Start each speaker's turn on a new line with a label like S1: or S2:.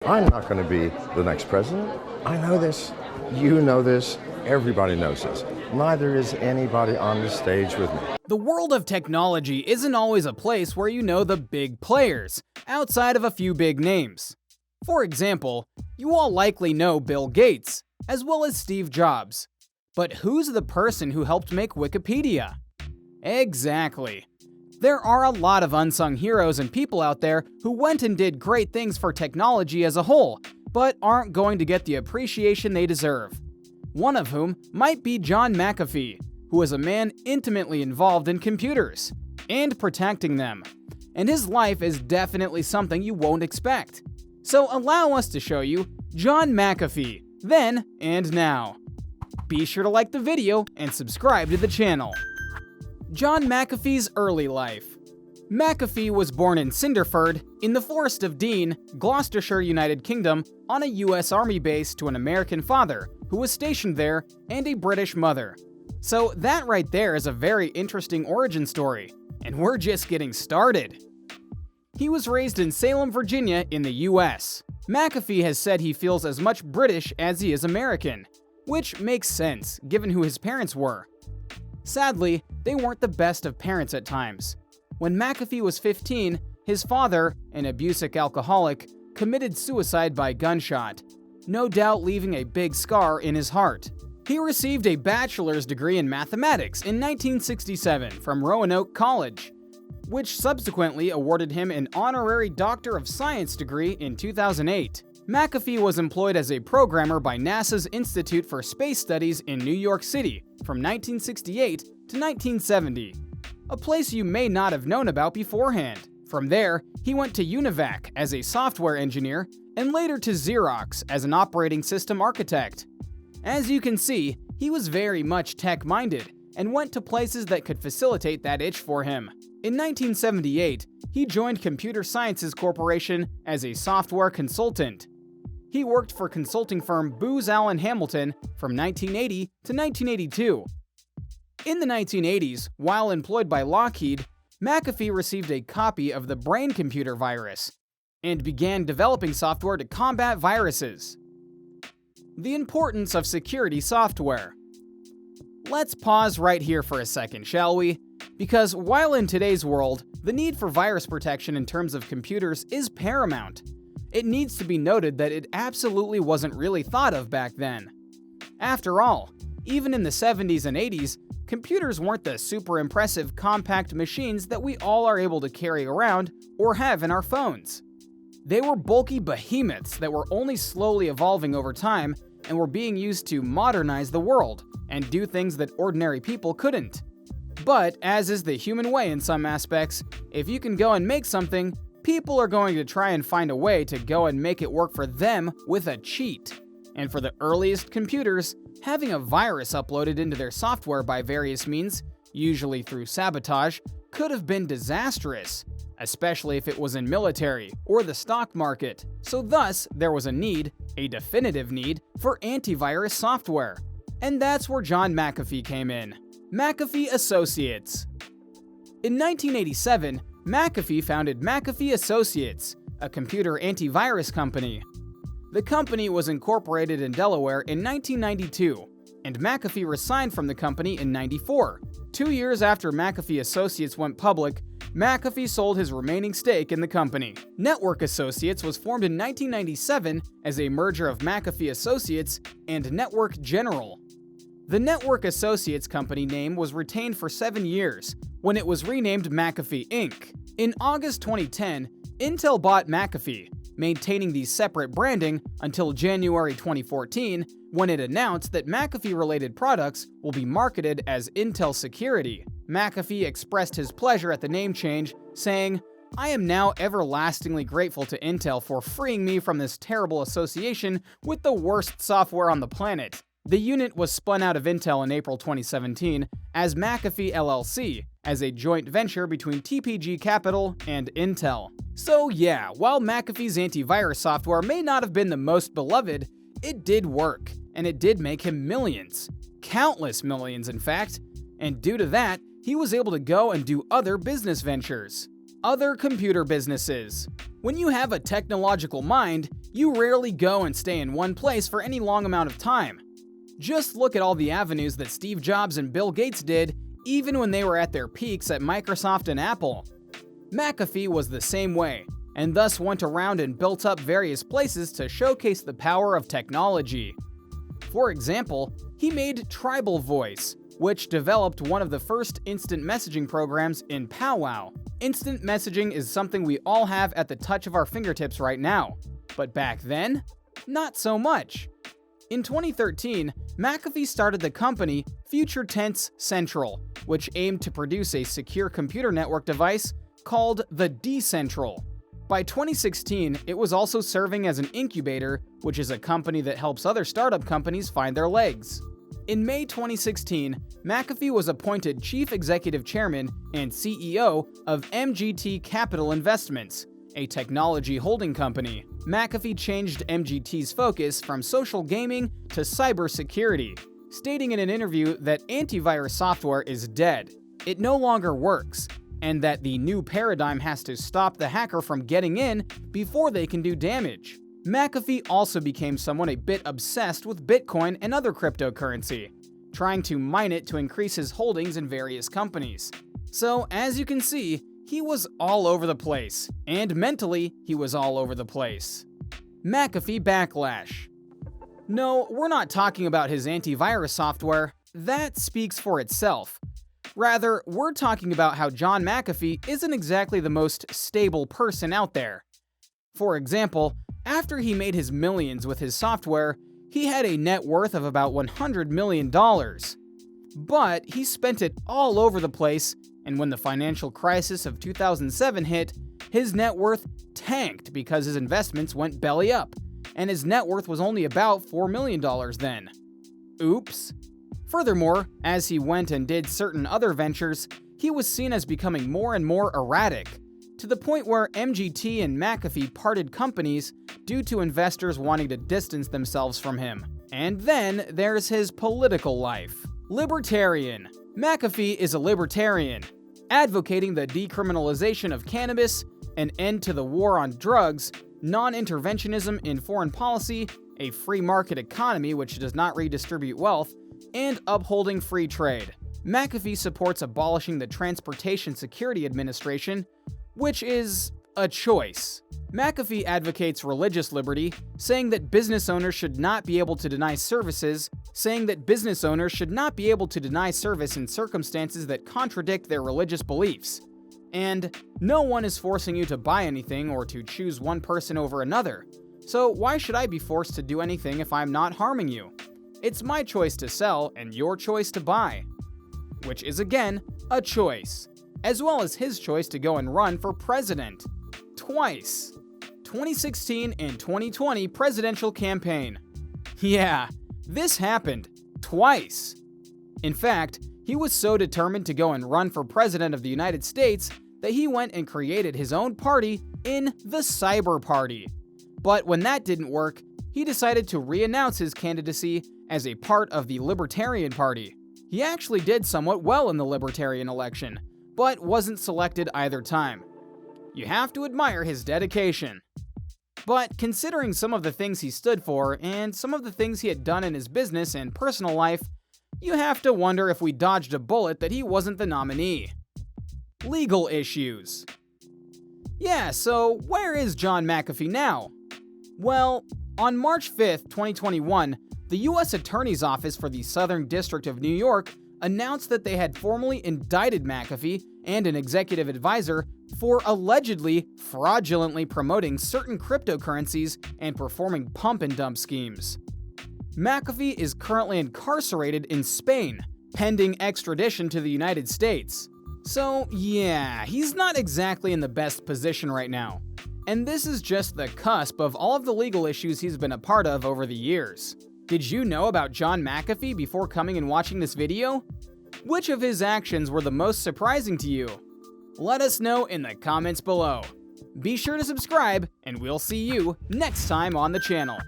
S1: I'm not going to be the next president. I know this. You know this. Everybody knows this. Neither is anybody on the stage with me.
S2: The world of technology isn't always a place where you know the big players, outside of a few big names. For example, you all likely know Bill Gates, as well as Steve Jobs. But who's the person who helped make Wikipedia? Exactly. There are a lot of unsung heroes and people out there who went and did great things for technology as a whole, but aren't going to get the appreciation they deserve. One of whom might be John McAfee, who is a man intimately involved in computers and protecting them. And his life is definitely something you won't expect. So allow us to show you John McAfee, then and now. Be sure to like the video and subscribe to the channel. John McAfee's early life. McAfee was born in Cinderford, in the Forest of Dean, Gloucestershire, United Kingdom, on a US Army base to an American father, who was stationed there, and a British mother. So that right there is a very interesting origin story, and we're just getting started. He was raised in Salem, Virginia, in the US. McAfee has said he feels as much British as he is American, which makes sense, given who his parents were. Sadly, they weren't the best of parents at times. When McAfee was 15, his father, an abusive alcoholic, committed suicide by gunshot, no doubt leaving a big scar in his heart. He received a bachelor's degree in mathematics in 1967 from Roanoke College, which subsequently awarded him an honorary Doctor of Science degree in 2008. McAfee was employed as a programmer by NASA's Institute for Space Studies in New York City from 1968 to 1970, a place you may not have known about beforehand. From there, he went to UNIVAC as a software engineer and later to Xerox as an operating system architect. As you can see, he was very much tech-minded and went to places that could facilitate that itch for him. In 1978, he joined Computer Sciences Corporation as a software consultant. He worked for consulting firm Booz Allen Hamilton from 1980 to 1982. In the 1980s, while employed by Lockheed, McAfee received a copy of the brain computer virus and began developing software to combat viruses. The importance of security software. Let's pause right here for a second, shall we? Because while in today's world, the need for virus protection in terms of computers is paramount, it needs to be noted that it absolutely wasn't really thought of back then. After all, even in the 70s and 80s, computers weren't the super impressive compact machines that we all are able to carry around or have in our phones. They were bulky behemoths that were only slowly evolving over time and were being used to modernize the world and do things that ordinary people couldn't. But, as is the human way in some aspects, if you can go and make something, people are going to try and find a way to go and make it work for them with a cheat. And for the earliest computers, having a virus uploaded into their software by various means, usually through sabotage, could have been disastrous, especially if it was in military or the stock market. So thus, there was a need, a definitive need, for antivirus software. And that's where John McAfee came in. McAfee Associates. In 1987, McAfee founded McAfee Associates, a computer antivirus company. The company was incorporated in Delaware in 1992, and McAfee resigned from the company in 1994. 2 years after McAfee Associates went public, McAfee sold his remaining stake in the company. Network Associates was formed in 1997 as a merger of McAfee Associates and Network General. The Network Associates company name was retained for 7 years, when it was renamed McAfee Inc. In August 2010, Intel bought McAfee, maintaining the separate branding until January 2014, when it announced that McAfee-related products will be marketed as Intel Security. McAfee expressed his pleasure at the name change, saying, "I am now everlastingly grateful to Intel for freeing me from this terrible association with the worst software on the planet." The unit was spun out of Intel in April 2017 as McAfee LLC, as a joint venture between TPG Capital and Intel. So yeah, while McAfee's antivirus software may not have been the most beloved, it did work, and it did make him millions. Countless millions, in fact. And due to that, he was able to go and do other business ventures. Other computer businesses. When you have a technological mind, You rarely go and stay in one place for any long amount of time. Just look at all the avenues that Steve Jobs and Bill Gates did, even when they were at their peaks at Microsoft and Apple. McAfee was the same way, and thus went around and built up various places to showcase the power of technology. For example, he made Tribal Voice, which developed one of the first instant messaging programs in Powwow. Instant messaging is something we all have at the touch of our fingertips right now, but back then, not so much. In 2013, McAfee started the company Future Tense Central, which aimed to produce a secure computer network device called the Decentral. By 2016, it was also serving as an incubator, which is a company that helps other startup companies find their legs. In May 2016, McAfee was appointed Chief Executive Chairman and CEO of MGT Capital Investments, a technology holding company. McAfee changed MGT's focus from social gaming to cybersecurity, stating in an interview that antivirus software is dead, it no longer works, and that the new paradigm has to stop the hacker from getting in before they can do damage. McAfee also became someone a bit obsessed with Bitcoin and other cryptocurrency, trying to mine it to increase his holdings in various companies. So, as you can see, he was all over the place, and mentally, he was all over the place. McAfee backlash. No, we're not talking about his antivirus software. That speaks for itself. Rather, we're talking about how John McAfee isn't exactly the most stable person out there. For example, after he made his millions with his software, he had a net worth of about $100 million. But he spent it all over the place, and when the financial crisis of 2007 hit, his net worth tanked because his investments went belly up, and his net worth was only about $4 million then. Oops. Furthermore, as he went and did certain other ventures, he was seen as becoming more and more erratic, to the point where MGT and McAfee parted companies due to investors wanting to distance themselves from him. And then there's his political life. Libertarian. McAfee is a libertarian, advocating the decriminalization of cannabis, an end to the war on drugs, non-interventionism in foreign policy, a free market economy which does not redistribute wealth, and upholding free trade. McAfee supports abolishing the Transportation Security Administration, which is a choice. McAfee advocates religious liberty, saying that business owners should not be able to deny service in circumstances that contradict their religious beliefs. And no one is forcing you to buy anything or to choose one person over another. So why should I be forced to do anything if I'm not harming you? It's my choice to sell and your choice to buy. Which is again, a choice. As well as his choice to go and run for president. Twice. 2016 and 2020 presidential campaign. Yeah, this happened. Twice. In fact, he was so determined to go and run for president of the United States that he went and created his own party in the Cyber Party. But when that didn't work, he decided to re-announce his candidacy as a part of the Libertarian Party. He actually did somewhat well in the Libertarian election, but wasn't selected either time. You have to admire his dedication. But considering some of the things he stood for and some of the things he had done in his business and personal life, you have to wonder if we dodged a bullet that he wasn't the nominee. Legal issues. Yeah, so where is John McAfee now? Well, on March 5th, 2021, the U.S. Attorney's Office for the Southern District of New York announced that they had formally indicted McAfee and an executive advisor for allegedly fraudulently promoting certain cryptocurrencies and performing pump and dump schemes. McAfee is currently incarcerated in Spain, pending extradition to the United States. So yeah, he's not exactly in the best position right now. And this is just the cusp of all of the legal issues he's been a part of over the years. Did you know about John McAfee before coming and watching this video? Which of his actions were the most surprising to you? Let us know in the comments below. Be sure to subscribe, and we'll see you next time on the channel.